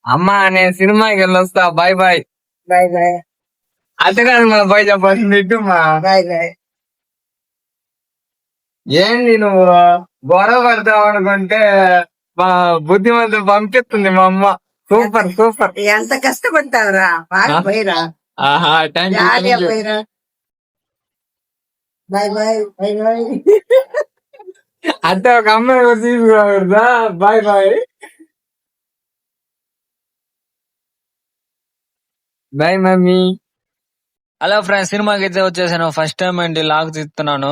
అమ్మా నేను సినిమాకి వెళ్ళొస్తా, బాయ్ బాయ్. Bye bye. అంతే కాదు మన బాయ్ చెప్పాల్సింది ఇటుమ్మా. Bye bye. ఏంది నువ్వు గొడవ పడతావు అనుకుంటే మా బుద్ధిమంతులు పంపిస్తుంది మా అమ్మ. Super super. ఎంత కష్టపడతావురా, బాగా పోయిరా. ఆహా థ్యాంక్ యూ జాగ్రత్తగా పోయిరా. Bye bye bye bye. అంటే ఒక అమ్మాయి కూడా తీసుకురాకూడదా? Bye bye bye mummy. Hello friends, సినిమాకి అయితే వచ్చేసాను. ఫస్ట్ టైం అండి లాగ్ తీస్తున్నాను.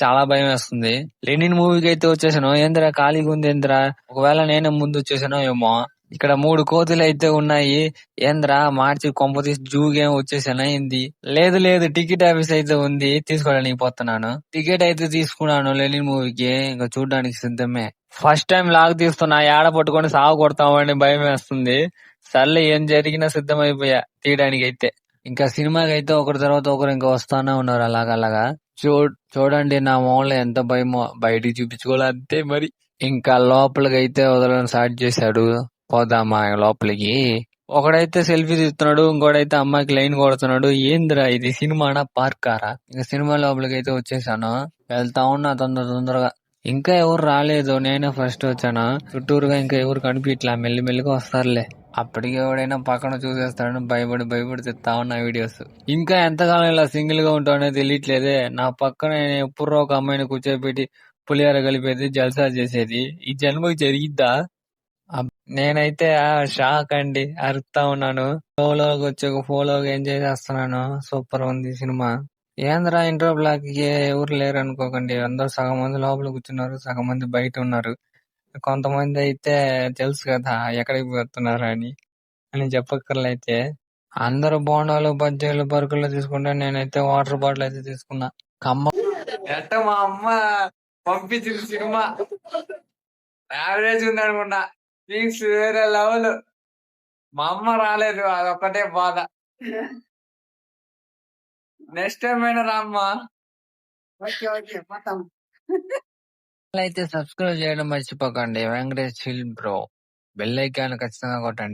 చాలా భయం వేస్తుంది. లెనిన్ మూవీకి అయితే వచ్చేసాను. ఏందిరా ఖాళీగా ఉంది ఏందిరా, ఒకవేళ నేనే ముందు వచ్చేసానో ఏమో. ఇక్కడ 3 కోతులు అయితే ఉన్నాయి. ఏంద్రా మార్చి కొంప తీసి జూ గేమ్ వచ్చేసాను ఏంది? లేదు లేదు, టికెట్ ఆఫీస్ అయితే ఉంది, తీసుకోవడానికి పోతున్నాను. టికెట్ అయితే తీసుకున్నాను లెనిన్ మూవీకి. ఇంకా చూడడానికి సిద్ధమే. ఫస్ట్ టైం లాగ్ తీస్తున్నా, ఏడ పట్టుకొని సాగు కొడతామని భయం వేస్తుంది. సర్లే ఏం జరిగినా సిద్ధమైపోయా తీయడానికి అయితే. ఇంకా సినిమాకి అయితే ఒకరి తర్వాత ఒకరు ఇంకా వస్తానే ఉన్నారు అలాగా. చూడండి నా మొహంలో ఎంత భయమో, బయటికి చూపించుకోవాలి అంతే మరి. ఇంకా లోపలికి అయితే వదలడం స్టార్ట్ చేశాడు. పోదామా లోపలికి. ఒకడైతే సెల్ఫీ తీస్తున్నాడు, ఇంకోడైతే అమ్మాయికి లైన్ కొడుతున్నాడు. ఏందిరా ఇది, సినిమానా పార్కారా? ఇంకా సినిమా లోపలికి అయితే వచ్చేసాను. వెళ్తా ఉన్నా తొందరగా. ఇంకా ఎవరు రాలేదు, నేనే ఫస్ట్ వచ్చాను. చుట్టూరుగా ఇంకా ఎవరు కనిపించట్లా, మెల్లిమెల్లిగా వస్తారులే. అప్పటికి ఎవడైనా పక్కన చూసేస్తాడని భయపడి తెస్తా ఉన్నా వీడియోస్. ఇంకా ఎంతకాలం ఇలా సింగిల్ గా ఉంటానో తెలియట్లేదే. నా పక్కన ఎప్పుడు ఒక అమ్మాయిని కూర్చోబెట్టి పులిహార కలిపేది, జల్సా చేసేది. ఈ జన్మకి జరిగిద్దా? నేనైతే షాక్ అండి, అరుస్తా ఉన్నాను. ఫోలోకి వచ్చి ఒక ఫోలోకి ఎంజాయ్ చేస్తున్నాను. సూపర్ ఉంది సినిమా. ఏంద్రా ఇంట్రో బ్లాక్ కి ఎవరు లేరు అనుకోకండి. అందరూ సగం మంది లోపల కూర్చున్నారు, సగం మంది బయట ఉన్నారు. కొంతమంది అయితే తెలుసు కదా ఎక్కడికి పోతున్నారు అని చెప్పక్కర్లయితే. అందరూ బోండాలు, బజ్జీలు, బరుకులు తీసుకుంటే నేనైతే వాటర్ బాటిల్ అయితే తీసుకున్నా. ఎట్ట మా అమ్మ పంపించింది సినిమా. యావరేజ్ ఉంది అనుకున్నా, థింగ్స్ వేరే లెవెల్. మా అమ్మ రాలేదు, అదొక్కటే బాధ. నెక్స్ట్ టైం అయినా రామ్మా. ఓకే ఓకే మొత్తం. అయితే సబ్స్క్రైబ్ చేయడం మర్చిపోకండి. Venkatesh chill bro. Bell icon ఖచ్చితంగా కొట్టండి.